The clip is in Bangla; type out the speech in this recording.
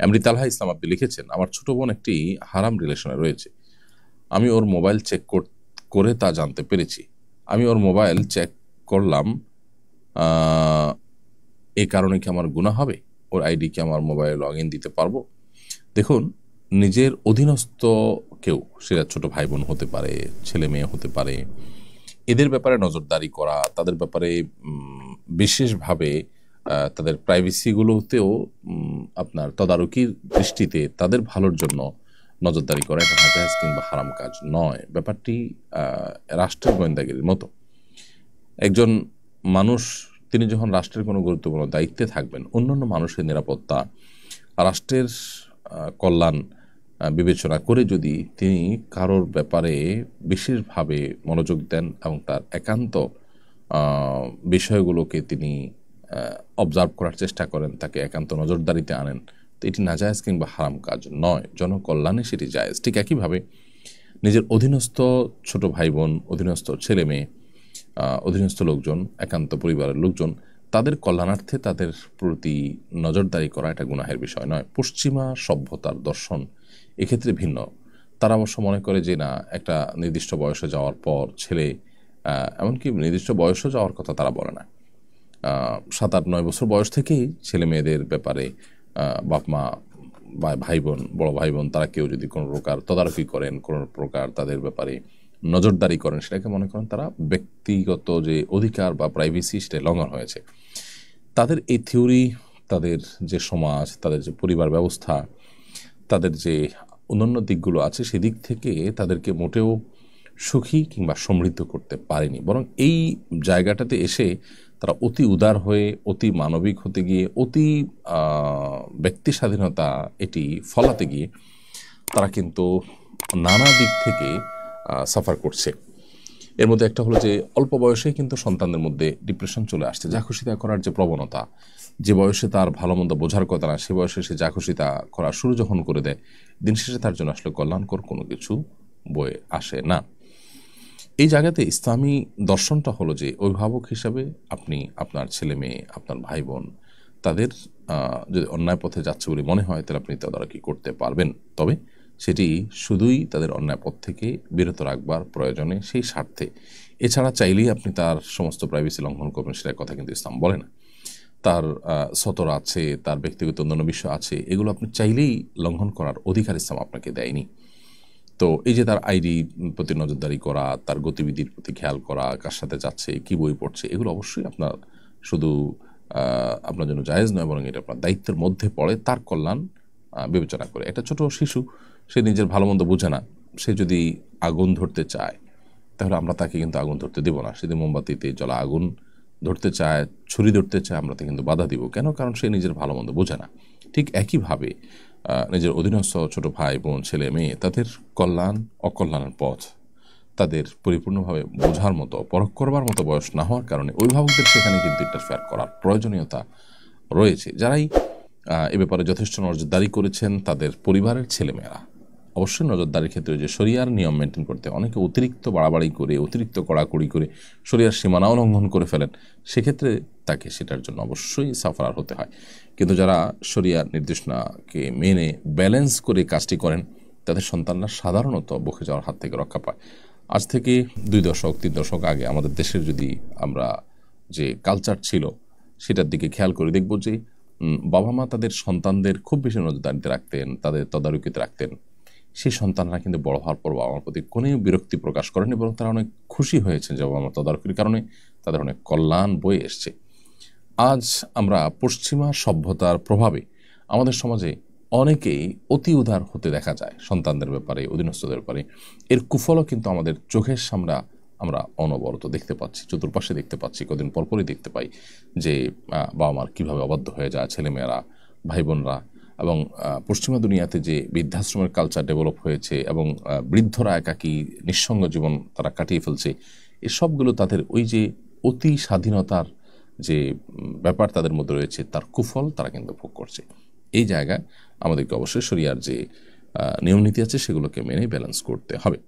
এমডি তালহা ইসলাম আপনি লিখেছেন, আমার ছোট বোন একটি হারাম রিলেশনে রয়েছে। আমি ওর মোবাইল চেক করে তা জানতে পেরেছি। আমি ওর মোবাইল চেক করলাম, আহ, এই কারণে কি আমার গুনাহ হবে? ওর আইডি কি আমার মোবাইলে লগ ইন দিতে পারবো? দেখুন, নিজের অধীনস্থ কেউ, সেটা ছোট ভাই বোন হতে পারে, ছেলে মেয়ে হতে পারে, এদের ব্যাপারে নজরদারি করা, তাদের ব্যাপারে বিশেষভাবে তাদের প্রাইভেসিগুলোতেও আপনার তদারকির দৃষ্টিতে তাদের ভালোর জন্য নজরদারি করা, এটা নাজায়েজ কিংবা হারাম কাজ নয়। ব্যাপারটি রাষ্ট্রের গোয়েন্দাগিরির মতো। একজন মানুষ, তিনি যখন রাষ্ট্রের কোনো গুরুত্বপূর্ণ দায়িত্বে থাকবেন, অন্যান্য মানুষের নিরাপত্তা, রাষ্ট্রের কল্যাণ বিবেচনা করে যদি তিনি কারোর ব্যাপারে বিশেষভাবে মনোযোগ দেন এবং তার একান্ত বিষয়গুলোকে তিনি অবজার্ভ করার চেষ্টা করেন, তাকে একান্ত নজরদারিতে আনেন, তো এটি নাজায়েজ কিংবা হারাম কাজ নয়, জনকল্যাণে সেটি জায়েজ। ঠিক একইভাবে নিজের অধীনস্থ ছোট ভাই বোন, অধীনস্থ ছেলে মেয়ে, অধীনস্থ লোকজন, একান্ত পরিবারের লোকজন, তাদের কল্যাণার্থে তাদের প্রতি নজরদারি করা এটা গুনাহের বিষয় নয়। পশ্চিমা সভ্যতার দর্শন এক্ষেত্রে ভিন্ন। তারা অবশ্য মনে করে যে না, একটা নির্দিষ্ট বয়সে যাওয়ার পর ছেলে, এমনকি নির্দিষ্ট বয়সে যাওয়ার কথা তারা বলে না, 7-8-9 বছর বয়স থেকেই ছেলে মেয়েদের ব্যাপারে বাপ মা বা ভাই বোন, বড় ভাই বোন, তারা কেউ যদি কোনো প্রকার তদারকি করেন, কোনো প্রকার তাদের ব্যাপারে নজরদারি করেন, সেটাকে মনে করেন তারা ব্যক্তিগত যে অধিকার বা প্রাইভেসি, সেটা লঙ্ঘন হয়েছে। তাদের এই থিওরি, তাদের যে সমাজ, তাদের যে পরিবার ব্যবস্থা, তাদের যে অন্যান্য দিকগুলো আছে, সেদিক থেকে তাদেরকে মোটেও সুখী কিংবা সমৃদ্ধ করতে পারেনি। বরং এই জায়গাটাতে এসে তারা অতি উদার হয়ে, অতি মানবিক হতে গিয়ে, অতি ব্যক্তি স্বাধীনতা এটি ফলাতে গিয়ে তারা কিন্তু নানা দিক থেকে সাফার করছে। এর মধ্যে একটা হলো যে অল্প বয়সেই কিন্তু সন্তানদের মধ্যে ডিপ্রেশন চলে আসছে। যা খুশি তা করার যে প্রবণতা, যে বয়সে তার ভালো মন্দ বোঝার কথা না, সে বয়সে সে যা খুশি তা করা শুরু যখন করে দেয়, দিন শেষে তার জন্য আসলে কল্যাণকর কোনো কিছু বয়ে আসে না। এই জায়গাতে ইসলামী দর্শনটা হলো যে অভিভাবক হিসাবে আপনি আপনার ছেলে মেয়ে, আপনার ভাই বোন, তাদের যদি অন্যায় পথে যাচ্ছে বলে মনে হয়, তাহলে আপনি তদারকি করতে পারবেন। তবে সেটি শুধুই তাদের অন্যায় পথ থেকে বিরত রাখবার প্রয়োজনে, সেই স্বার্থে। এছাড়া চাইলেই আপনি তার সমস্ত প্রাইভেসি লঙ্ঘন করবেন, সেটার কথা কিন্তু ইসলাম বলে না। তার সতর আছে, তার ব্যক্তিগত অন্যান্য বিষয় আছে, এগুলো আপনি চাইলেই লঙ্ঘন করার অধিকার ইসলাম আপনাকে দেয়নি। তো এই যে তার আইডি প্রতি নজরদারি করা, তার গতিবিধির প্রতি খেয়াল করা, কার সাথে যাচ্ছে, কি বই পড়ছে, এগুলো অবশ্যই আপনার শুধু আপনার জন্য জায়েজ নয়, বরং এটা আপনার দায়িত্বের মধ্যে পড়ে, তার কল্যাণ বিবেচনা করে। একটা ছোট শিশু, সে নিজের ভালো মন্দ বোঝে না, সে যদি আগুন ধরতে চায়, তাহলে আমরা তাকে কিন্তু আগুন ধরতে দেবো না। সে যদি মোমবাতিতে জ্বলা আগুন ধরতে চায়, ছুরি ধরতে চায়, আমরা তাকে কিন্তু বাধা দিব। কেন? কারণ সে নিজের ভালো মন্দ বোঝে না। ঠিক একইভাবে নিজের অধীনস্থ ছোট ভাই বোন, ছেলে মেয়ে, তাদের কল্যাণ অকল্যাণের পথ তাদের পরিপূর্ণভাবে বোঝার মতো, পরখ করবার মতো বয়স না হওয়ার কারণে অভিভাবকদের সেখানে কিন্তু ইন্টারফেয়ার করার প্রয়োজনীয়তা রয়েছে। যারাই এ ব্যাপারে যথেষ্ট নজরদারি করেছেন, তাদের পরিবারের ছেলেমেয়েরা অবশ্যই নজরদারির ক্ষেত্রে যে শরিয়ার নিয়ম মেনটেন করতে, অনেকে অতিরিক্ত বাড়াবাড়ি করে, অতিরিক্ত কড়াকড়ি করে শরিয়ার সীমানাও লঙ্ঘন করে ফেলেন, সেক্ষেত্রে তাকে সেটার জন্য অবশ্যই সাফারার হতে হয়। কিন্তু যারা শরিয়ার নির্দেশনাকে মেনে ব্যালেন্স করে কাজটি করেন, তাদের সন্তানরা সাধারণত বকে যাওয়ার হাত থেকে রক্ষা পায়। আজ থেকে 2 দশক 3 দশক আগে আমাদের দেশের যদি আমরা যে কালচার ছিল, সেটার দিকে খেয়াল করে দেখব যে বাবা মা তাদের সন্তানদের খুব বেশি নজরদারিতে রাখতেন, তাদের তদারকিতে রাখতেন। সেই সন্তানরা কিন্তু বড় হওয়ার পর বাবা মার প্রতি কোনো বিরক্তি প্রকাশ করেনি, বরং তারা অনেক খুশি হয়েছে যে বাবা মার তদারকির কারণে তাদের অনেক কল্যাণ বয়ে এসছে। আজ আমরা পশ্চিমা সভ্যতার প্রভাবে আমাদের সমাজে অনেকেই অতি উদার হতে দেখা যায় সন্তানদের ব্যাপারে, অধীনস্থদের ব্যাপারে। এর কুফলও কিন্তু আমাদের চোখের সামনে আমরা অনবরত দেখতে পাচ্ছি, চতুর্পাশে দেখতে পাচ্ছি, কদিন পরপরই দেখতে পাই যে বাবা মার কীভাবে অবাধ্য হয়ে যায় ছেলেমেয়েরা, ভাই বোনরা। এবং পশ্চিমা দুনিয়াতে যে বৃদ্ধাশ্রমের কালচার ডেভেলপ হয়েছে এবং বৃদ্ধরা একাকী নিঃসঙ্গ জীবন তারা কাটিয়ে ফেলছে, এসবগুলো তাদের ওই যে অতি স্বাধীনতার যে ব্যাপার তাদের মধ্যে রয়েছে, তার কুফল তারা কিন্তু ভোগ করছে। এই জায়গায় আমাদেরকে অবশ্যই শরিয়ার যে নিয়ম নীতি আছে, সেগুলোকে মেনে ব্যালেন্স করতে হবে।